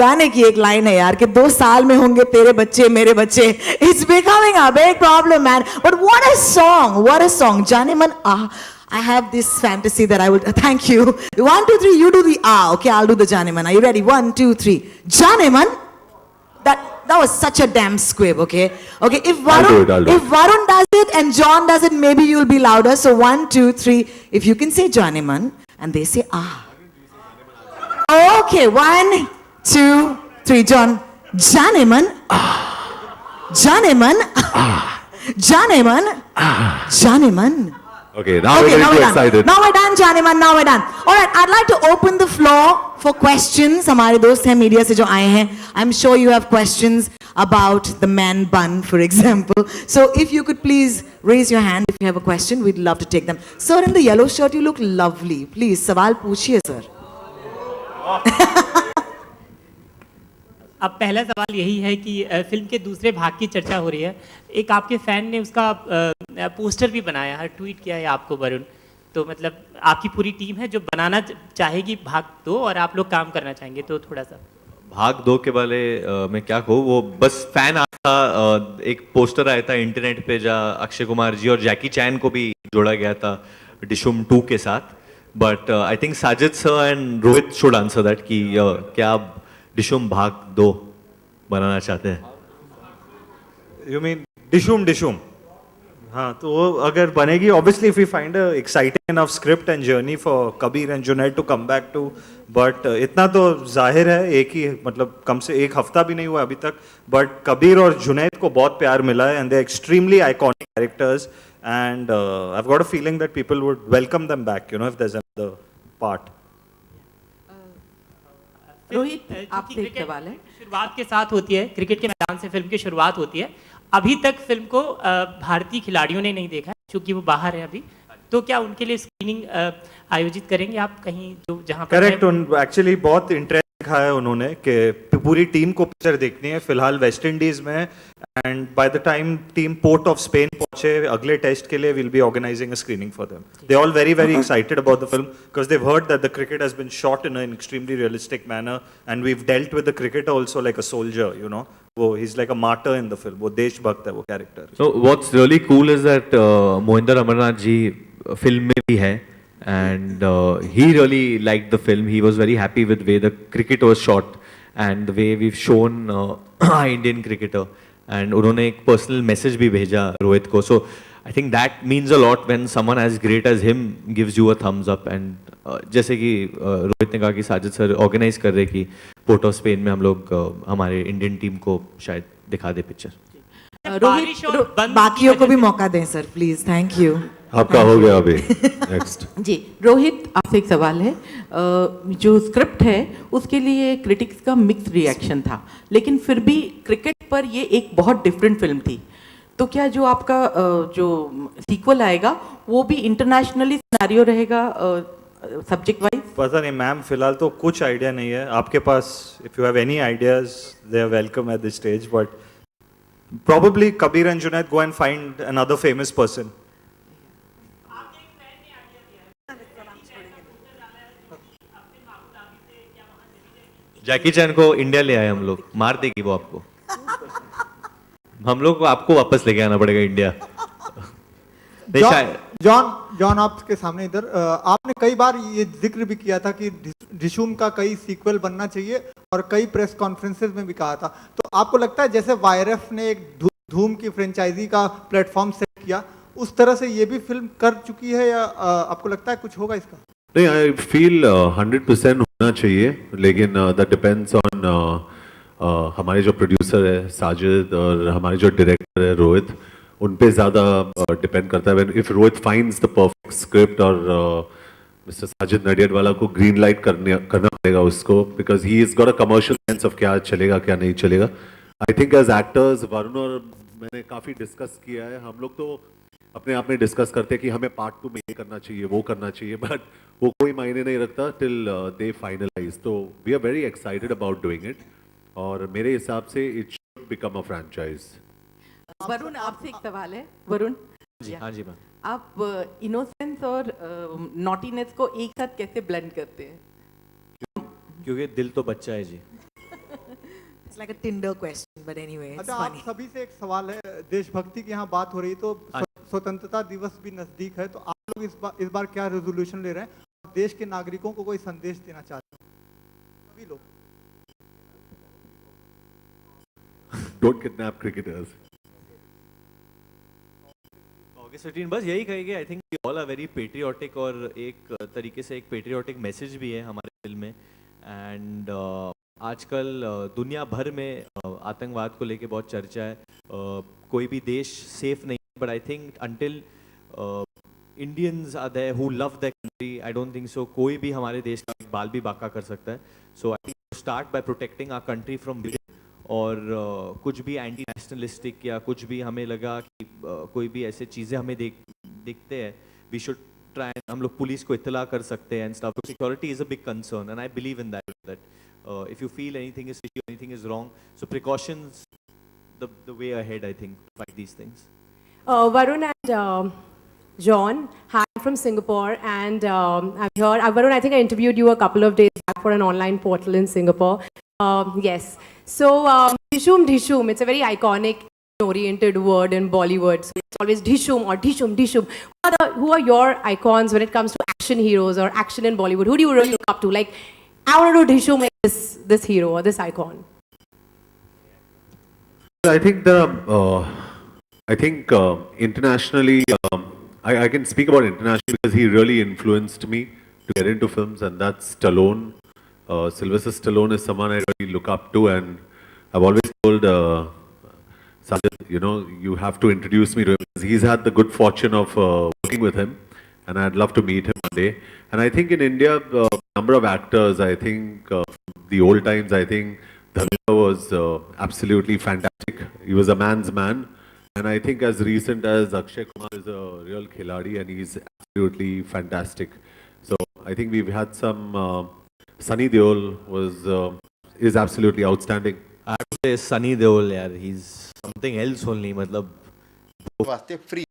गाने की एक लाइन है यार कि 2 साल में होंगे तेरे बच्चे मेरे बच्चे. It's becoming a big problem, man. But what a song! What a song! जाने मन I have this fantasy that I would thank you. 1, 2, 3. You do the okay. I'll do the जाने मन. Are you ready? 1, 2, 3. जाने मन. That was such a damn squib. Okay. Okay. If Varun does it and John does it, maybe you'll be louder. So 1, 2, 3. If you can say जाने मन and they say Okay. 1, 2, 3. John. जाने मन. जाने मन. जाने मन. जाने मन. Okay, now we're getting too excited. Now we're done, Janeman. Now we're done. All right, I'd like to open the floor for questions. हमारे दोस्त हैं मीडिया से जो आए हैं. I'm sure you have questions about the man bun, for example. So if you could please raise your hand if you have a question, we'd love to take them. Sir, in the yellow shirt, you look lovely. Please, सवाल पूछिए, sir. अब पहला सवाल यही है कि film के दूसरे भाग की चर्चा हो रही है. एक आपके फैन ने उसका पोस्टर भी बनाया है, ट्वीट किया है आपको वरुण. तो मतलब आपकी पूरी टीम है जो बनाना चाहेगी भाग 2 और आप लोग काम करना चाहेंगे, तो थोड़ा सा भाग 2 के बारे में क्या कहूँ. वो बस फैन आया था, एक पोस्टर आया था इंटरनेट पे जहाँ अक्षय कुमार जी और जैकी चैन को भी जोड़ा गया था डिशुम 2 के साथ. But I think Sajid sir and Rohit should answer that कि क्या आप डिशुम भाग 2 बनाना चाहते हैं. You mean डिशुम. हाँ, तो वो अगर बनेगी, obviously if we find a exciting enough script and journey for Kabir and Junaid to come back to, but इतना तो जाहिर है, एक ही मतलब कम से एक हफ्ता भी नहीं हुआ अभी तक, but कबीर और जुनैद को बहुत प्यार मिला है and they're extremely iconic characters and I've got a feeling that people would welcome them back, you know, if there's another part. Rohit, आपसे एक सवाल है. शुरुआत के साथ होती है, क्रिकेट के मैदान से फिल्म की शुरुआत होती है. अभी तक फिल्म को भारतीय खिलाड़ियों ने नहीं देखा है क्योंकि वो बाहर है अभी. तो क्या उनके लिए स्क्रीनिंग आयोजित करेंगे आप कहीं जो जहां पर? करेक्ट. एक्चुअली बहुत इंटरेस्ट दिखाया है उन्होंने कि पूरी टीम को पिक्चर देखनी है. फिलहाल वेस्ट इंडीज में and by the time team Port of Spain पहुंचे अगले टेस्ट के लिए will be organising a screening for them. They all very excited about the film because they've heard that the cricket has been shot in an extremely realistic manner and we have dealt with the cricketer also like a soldier, you know. वो he is like a martyr in the film. वो देशभक्त है वो character. So what's really cool is that Mohinder Amarnath ji film में भी है and he really liked the film. He was very happy with the way the cricket was shot and the way we've shown Indian cricketer. And उन्होंने एक personal message भी भेजा रोहित को. So I think that means a lot when someone as great as him gives you a thumbs up. And जैसे कि रोहित ने कहा कि साजिद सर ऑर्गेनाइज कर रहे कि पोर्ट ऑफ स्पेन में हम लोग हमारे इंडियन टीम को शायद दिखा दे पिक्चर. रोहित, बाकियों को भी मौका दें सर प्लीज. Thank you. आपका हो गया अभी. नेक्स्ट जी रोहित, आपसे एक सवाल है. जो स्क्रिप्ट है उसके लिए क्रिटिक्स का मिक्स रिएक्शन था, लेकिन फिर भी क्रिकेट पर ये एक बहुत डिफरेंट फिल्म थी. तो क्या जो आपका जो सीक्वल आएगा वो भी इंटरनेशनली सिनेरियो रहेगा सब्जेक्ट वाइज? पता नहीं मैम, फिलहाल तो कुछ आइडिया नहीं है. आपके पास if you have any ideas they are welcome at this stage. But probably Kabir and Junaid go and find another famous person. जैकी चैन को इंडिया ले आए हम लोग. मार देगी वो आपको. हम लोग को आपको वापस लेके आना पड़ेगा इंडिया. जॉन आपके सामने इधर आपने कई बार ये जिक्र भी किया था कि डिशुम का कई सीक्वल बनना चाहिए और कई प्रेस कॉन्फ्रेंसेस में भी कहा था. तो आपको लगता है जैसे वायरस ने एक धूम की फ्रेंचाइजी का प्लेटफॉर्म सेट किया, उस तरह से ये भी फिल्म कर चुकी है या आपको लगता है कुछ होगा इसका? नहीं, आई फील 100% होना चाहिए, लेकिन दैट डिपेंड्स ऑन हमारे जो प्रोड्यूसर है साजिद और हमारे जो डायरेक्टर है रोहित, उन पे ज़्यादा डिपेंड करता है. If Rohit finds the perfect script और मिस्टर साजिद नडियाडवाला को ग्रीन लाइट करना पड़ेगा उसको, because he is got a commercial sense of क्या चलेगा क्या नहीं चलेगा. I think as actors Varun और मैंने काफ़ी डिस्कस किया है. हम लोग तो अपने आप में डिस्कस करते हैं कि हमें पार्ट 2 में ये करना चाहिए वो करना चाहिए, बट वो कोई मायने नहीं रखता टिल दे फाइनलाइज. तो we are very excited about doing it और मेरे हिसाब से it should become a franchise. Varun, आपसे एक सवाल है. वरुण जी. हाँ जी मैम. आप इनोसेंस और नॉटीनेस को एक साथ कैसे ब्लेंड करते हैं? क्योंकि दिल तो बच्चा है जी. It's like a Tinder question, but anyway, it's अच्छा, आप funny. सभी से एक सवाल है, देशभक्ति की यहाँ बात हो रही तो स्वतंत्रता दिवस भी नजदीक है, तो आप लोग इस बार क्या रेजोल्यूशन ले रहे हैं और देश के नागरिकों को कोई संदेश देना चाहते हैं सभी लोग? Don't kidnap cricketers. August 15 बस यही कहेंगे. I think we all are very patriotic और एक तरीके से एक पेट्रियोटिक मैसेज भी है हमारे फिल्म में. एंड आजकल दुनिया भर में आतंकवाद को लेके बहुत चर्चा है. कोई भी देश सेफ नहीं, but I think until Indians are there who love the country, I don't think so कोई भी हमारे देश का एक बाल भी बाका कर सकता है. So I think start by protecting our country from with. और कुछ भी एंटी नेशनलिस्टिक या कुछ भी हमें लगा कि कोई भी ऐसे चीज़ें हमें दिखते हैं, वी शुड ट्राई. हम लोग पुलिस को इत्तला कर सकते हैं and stuff. Security is a big concern and I believe in that if you feel anything is fishy, anything is wrong, so precautions the way ahead, I think, to fight these things. Varun and John, hi, I'm from Singapore, and I'm here. Varun, I think I interviewed you a couple of days back for an online portal in Singapore. Yes. So, Dhishum Dhishum, it's a very iconic oriented word in Bollywood. So it's always Dhishum or Dhishum Dhishum. Who are your icons when it comes to action heroes or action in Bollywood? Who do you really look up to? Like, I want to do Dhishum like this hero or this icon. I think internationally, I can speak about internationally because he really influenced me to get into films, and that's Stallone. Sylvester Stallone is someone I really look up to, and I've always told Sajid, you have to introduce me to him because he's had the good fortune of working with him, and I'd love to meet him one day. And I think in India, number of actors, I think the old times, I think Dharmendra was absolutely fantastic. He was a man's man. And I think as recent as Akshay Kumar is a real khiladi and he's absolutely fantastic. So I think we've had some, Sunny Deol is absolutely outstanding. I have to say Sunny Deol, yaar, he's something else only. मतलब वास्ते free